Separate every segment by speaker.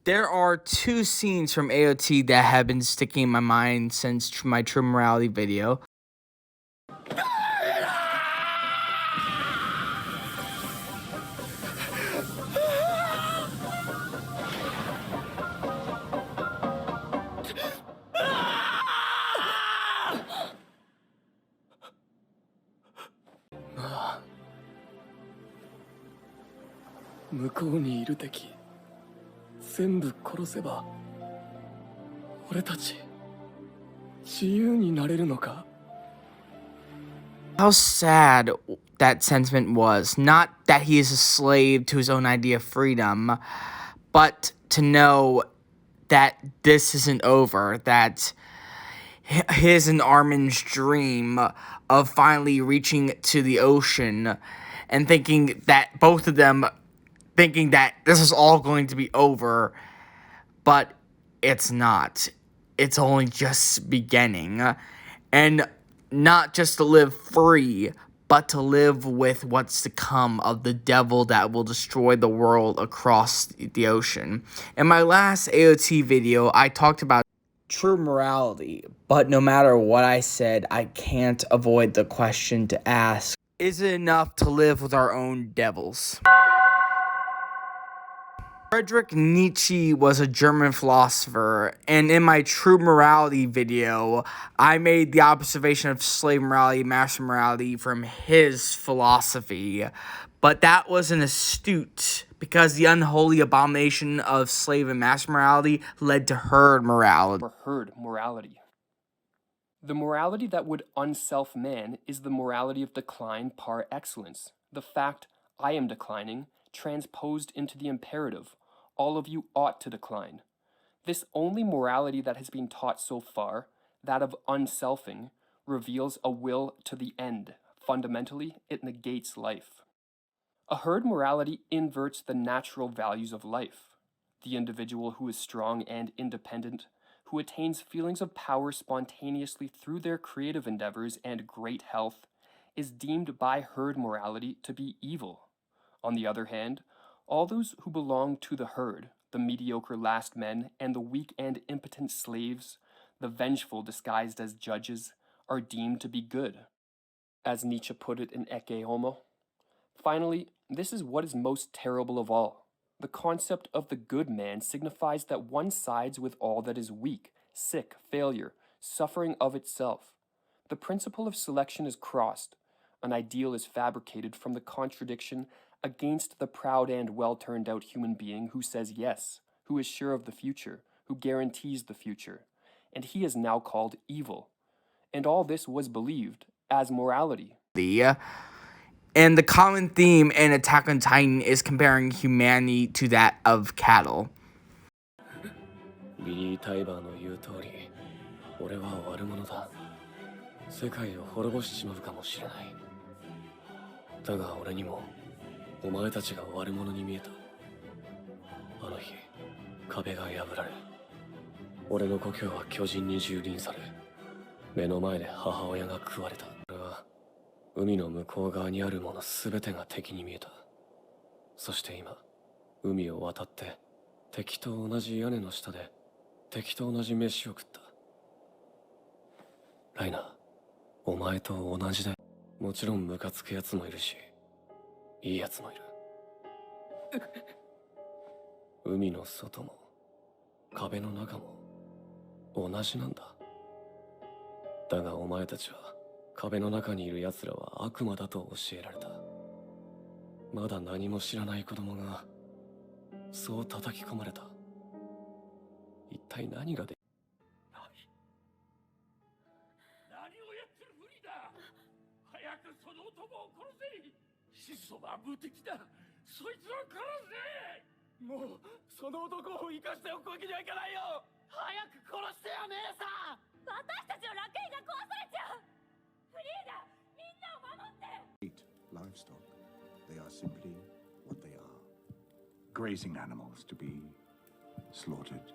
Speaker 1: There are two scenes from AOT that have been sticking in my mind since my True Morality video. How sad that sentiment was. Not that he is a slave to his own idea of freedom, but to know that this isn't over, that his and Armin's dream of finally reaching to the ocean and thinking that both of them thinking that this is all going to be over, but it's not. It's only just beginning. And not just to live free, but to live with what's to come of the devil that will destroy the world across the ocean. In my last AOT video, I talked about true morality, but no matter what I said, I can't avoid the question to ask, is it enough to live with our own devils? Friedrich Nietzsche was a German philosopher, and in my True Morality video, I made the observation of slave morality, master morality from his philosophy. But that wasn't astute, because the unholy abomination of slave and master morality led to herd morality.
Speaker 2: Or herd morality. The morality that would unself man is the morality of decline par excellence. The fact, I am declining, transposed into the imperative, all of you ought to decline. This only morality that has been taught so far, that of unselfing, reveals a will to the end. Fundamentally, it negates life. A herd morality inverts the natural values of life. The individual who is strong and independent, who attains feelings of power spontaneously through their creative endeavors and great health, is deemed by herd morality to be evil. On the other hand, all those who belong to the herd, the mediocre last men, and the weak and impotent slaves, the vengeful disguised as judges, are deemed to be good. As Nietzsche put it in Ecce Homo. Finally, this is what is most terrible of all. The concept of the good man signifies that one sides with all that is weak, sick, failure, suffering of itself. The principle of selection is crossed. An ideal is fabricated from the contradiction against the proud and well-turned-out human being who says yes, who is sure of the future, who guarantees the future. And he is now called evil. And all this was believed as morality.
Speaker 1: And the common theme in Attack on Titan is comparing humanity to that of cattle.
Speaker 3: ビリー・タイバーの言う通り、俺は悪者だ。世界を滅ぼしちまうかもしれない。だが俺にも、お前たちが悪者に見えた。あの日、壁が破られ、俺の故郷は巨人に蹂躙され、目の前で母親が食われた。俺は、海の向こう側にあるものすべてが敵に見えた。そして今、海を渡って、敵と同じ屋根の下で、敵と同じ飯を食った。ライナー、お前と同じだよ。もちろんムカつくやつもいるし、いいやつもいる。海の外も、壁の中も、同じなんだ。だがお前たちは、壁の中にいる奴らは悪魔だと教えられた。まだ何も知らない子供が、そう叩き込まれた。一体何がで
Speaker 4: 何をやってるふりだ。早くその男を殺せ。質素は無敵だ。そいつを殺せ。もうその男を生かしておくわけにはいかないよ。早く殺してよ姉さん。私たちの楽園が壊されちゃう。フリーダ、みんなを守って。
Speaker 5: Livestock. They are simply what they are. Grazing animals to be slaughtered.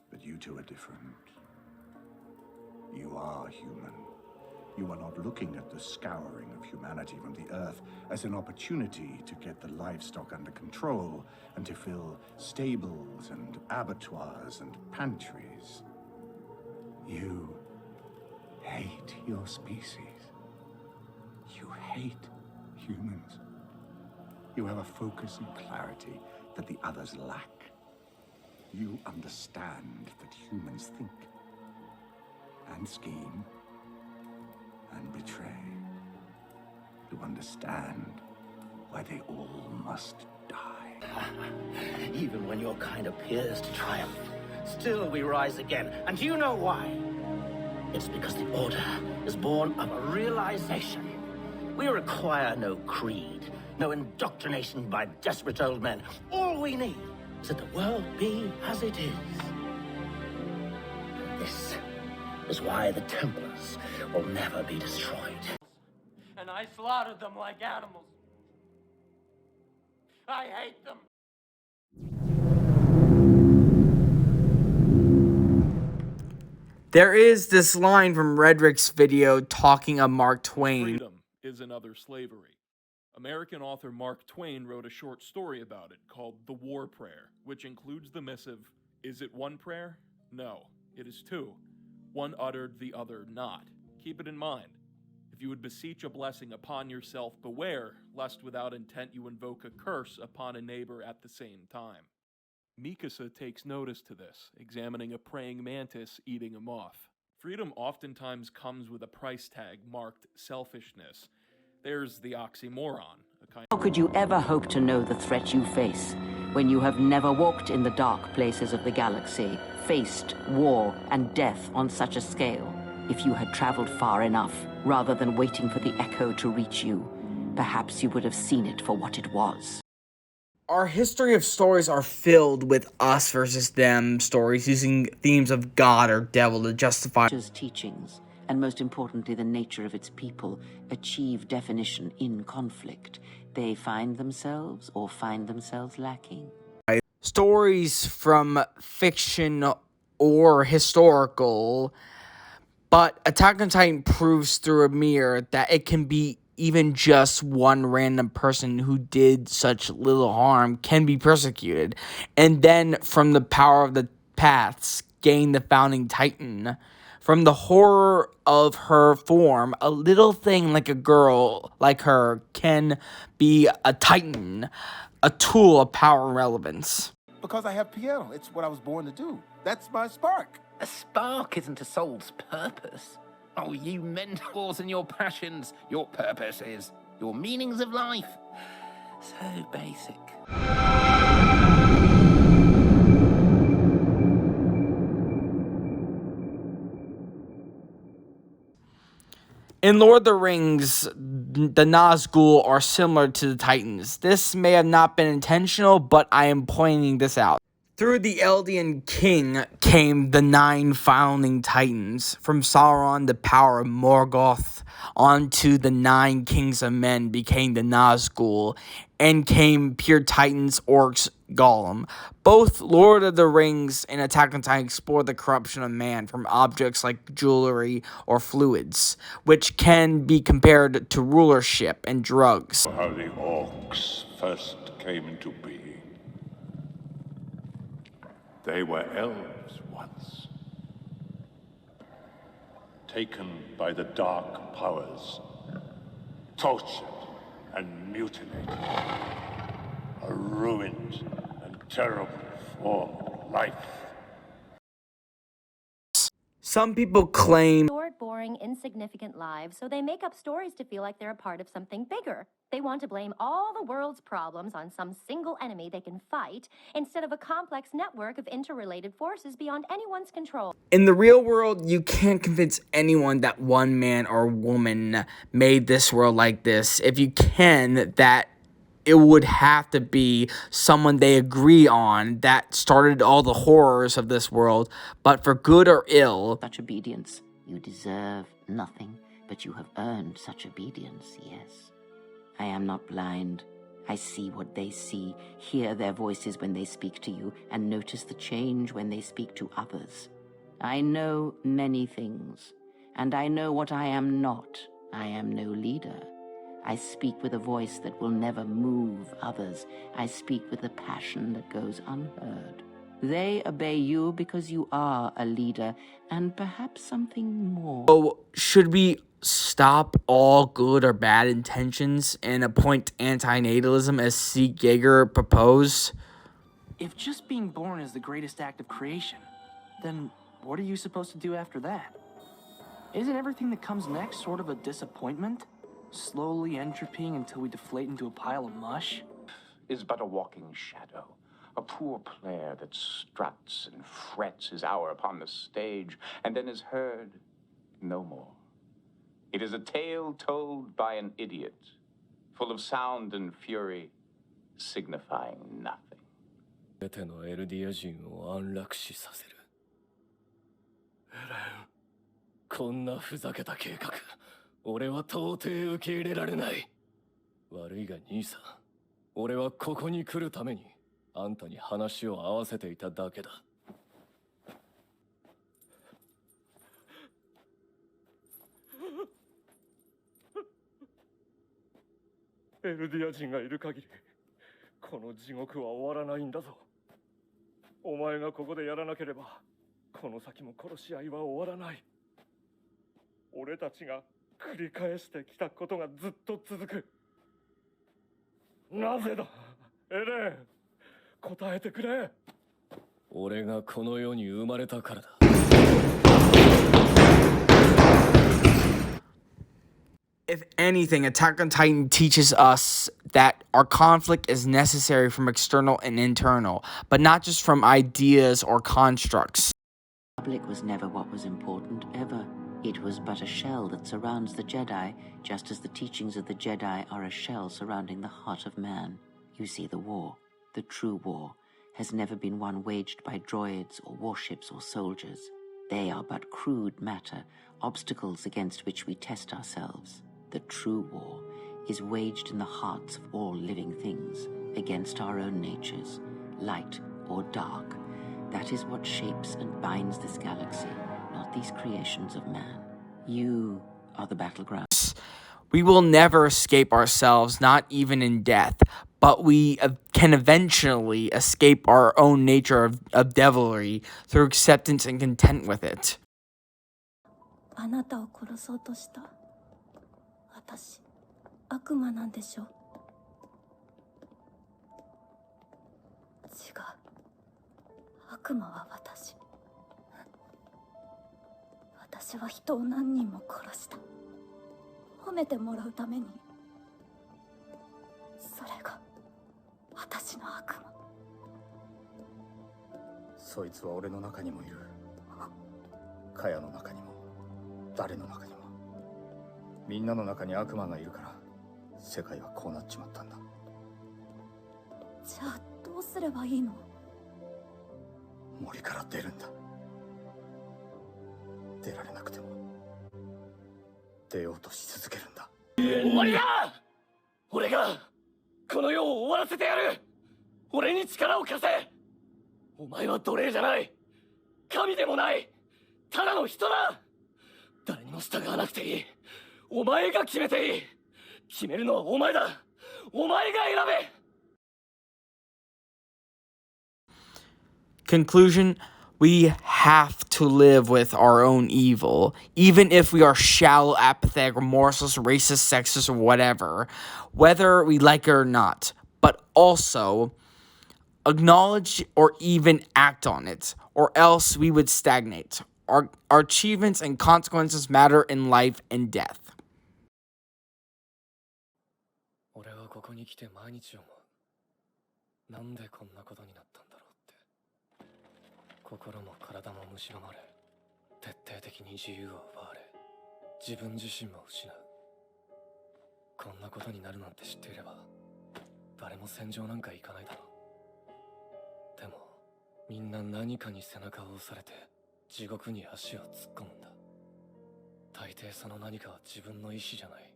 Speaker 5: But you two are different. You are human. You are not looking at the scouring of humanity from the earth as an opportunity to get the livestock under control and to fill stables and abattoirs and pantries. You hate your species. You hate humans. You have a focus and clarity that the others lack. You understand that humans think and scheme and betray. You understand why they all must die.
Speaker 6: Even when your kind appears to triumph, still we rise again. And you know why? It's because the Order is born of a realization. We require no creed, no indoctrination by desperate old men. All we need is that the world be as it is. This is why the Templars will never be destroyed.
Speaker 4: And I slaughtered them like animals. I hate them.
Speaker 1: There is this line from Redrick's video talking of Mark Twain.
Speaker 7: Freedom is another slavery. American author Mark Twain wrote a short story about it called The War Prayer, which includes the missive, "Is it one prayer? No, it is two. One uttered, the other not. Keep it in mind. If you would beseech a blessing upon yourself, beware, lest without intent you invoke a curse upon a neighbor at the same time." Mikasa takes notice to this, examining a praying mantis eating a moth. Freedom oftentimes comes with a price tag marked selfishness. There's the oxymoron, a kind
Speaker 8: How could you ever hope to know the threat you face when you have never walked in the dark places of the galaxy, faced war and death on such a scale? If you had traveled far enough, rather than waiting for the echo to reach you, perhaps you would have seen it for what it was.
Speaker 1: Our history of stories are filled with us versus them stories using themes of God or devil to justify
Speaker 8: Nature's teachings, and most importantly the nature of its people, achieve definition in conflict. They find themselves or find themselves lacking.
Speaker 1: stories from fiction or historical, but Attack on Titan proves through a mirror that it can be even just one random person who did such little harm can be persecuted, and then from the power of the paths gain the founding Titan. From the horror of her form, a little thing like a girl like her can be a Titan, a tool of power and relevance.
Speaker 9: Because I have piano. It's what I was born to do. That's my spark.
Speaker 10: A spark isn't a soul's purpose. Oh, you mentors and your passions. Your purpose is your meanings of life. So basic.
Speaker 1: In Lord of the Rings, the Nazgul are similar to the Titans. This may have not been intentional, but I am pointing this out. Through the Eldian King came the 9 founding Titans. From Sauron, the power of Morgoth, onto the 9 kings of men became the Nazgul, and came pure Titans, orcs, Gollum. Both Lord of the Rings and Attack on Titan explore the corruption of man from objects like jewelry or fluids, which can be compared to rulership and drugs.
Speaker 5: How the orcs first came into being. They were elves once, taken by the dark powers, tortured and mutilated, a ruined and terrible form of life.
Speaker 1: Some people claim
Speaker 11: Short, boring, insignificant lives, so they make up stories to feel like they're a part of something bigger. They want to blame all the world's problems on some single enemy they can fight, instead of a complex network of interrelated forces beyond anyone's control.
Speaker 1: in the real world, you can't convince anyone that one man or woman made this world like this. If you can, that it would have to be someone they agree on that started all the horrors of this world, but for good or ill.
Speaker 8: Such obedience. You deserve nothing, but you have earned such obedience, yes. I am not blind. I see what they see, hear their voices when they speak to you, and notice the change when they speak to others. I know many things, And I know what I am not. I am no leader. I speak with a voice that will never move others. I speak with a passion that goes unheard. They obey you because you are a leader, and perhaps something more.
Speaker 1: So, should we stop all good or bad intentions and appoint antinatalism as C. Yeager proposed?
Speaker 12: If just being born is the greatest act of creation, then what are you supposed to do after that? Isn't everything that comes next sort of a disappointment? Slowly entropying until we deflate into a pile of mush?
Speaker 13: Is but a walking shadow, a poor player that struts and frets his hour upon the stage, and then is heard no more. It is a tale told by an idiot, full of sound and fury, signifying nothing.
Speaker 3: 全てのエルディア人を安楽死させる。エレン、こんなふざけた計画、俺は到底受け入れられない。悪いが兄さん、俺はここに来るためにあんたに話を合わせていただけだ。エルディア人がいる限り、この地獄は終わらないんだぞ。お前がここでやらなければ、この先も殺し合いは終わらない。俺たちが繰り返してきたことがずっと続く。なぜだ、エレン。答えてくれ。俺がこの世に生まれたからだ。
Speaker 1: If anything, Attack on Titan teaches us that our conflict is necessary from external and internal, but not just from ideas or constructs.
Speaker 8: The Republic was never what was important, ever. It was but a shell that surrounds the Jedi, just as the teachings of the Jedi are a shell surrounding the heart of man. You see, the war, the true war, has never been one waged by droids or warships or soldiers. They are but crude matter, obstacles against which we test ourselves. The true war is waged in the hearts of all living things, against our own natures, light or dark. That is what shapes and binds this galaxy, not these creations of man. You are the battleground.
Speaker 1: We will never escape ourselves, not even in death, but we can eventually escape our own nature of devilry through acceptance and content with it.
Speaker 14: あなたを殺そうとした私、悪魔なんでしょ。違う。悪魔は私。私は人を何人も殺した。褒めてもらうために。それが私の悪魔。
Speaker 9: そいつは俺の中にもいる。カヤの中にも、誰の中にも。みんなの中に悪魔がいるから、世界はこうなっちまったんだ。
Speaker 14: じゃあどうすればいいの？
Speaker 9: 森から出るんだ。出られなくても出ようとし続けるんだ。
Speaker 3: 終わりだ。俺がこの世を終わらせてやる。俺に力を貸せ。お前は奴隷じゃない。神でもない。ただの人だ。誰にも従わなくていい。お前が決めていい。決めるのはお前だ。お前が選べ。
Speaker 1: Conclusion, we have to live with our own evil, even if we are shallow, apathetic, remorseless, racist, sexist, or whatever, whether we like it or not, but also acknowledge or even act on it, or else we would stagnate. Our achievements and consequences matter in life and death.
Speaker 3: 俺はここに来て毎日思う。なんでこんなことになったんだろうって。心も体も蝕まれ、徹底的に自由を奪われ、自分自身も失う。こんなことになるなんて知っていれば、誰も戦場なんか行かないだろう。でも、みんな何かに背中を押されて、地獄に足を突っ込むんだ。大抵その何かは自分の意志じゃない。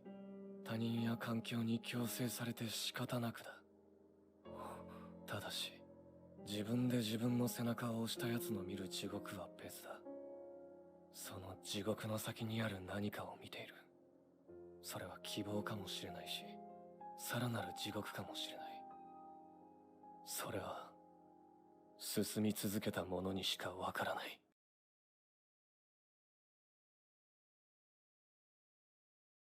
Speaker 3: 他人や環境に強制されて仕方なくだ。ただし、自分で自分の背中を押した奴の見る地獄は別だ。その地獄の先にある何かを見ている。それは希望かもしれないし、さらなる地獄かもしれない。それは進み続けた者にしかわからない。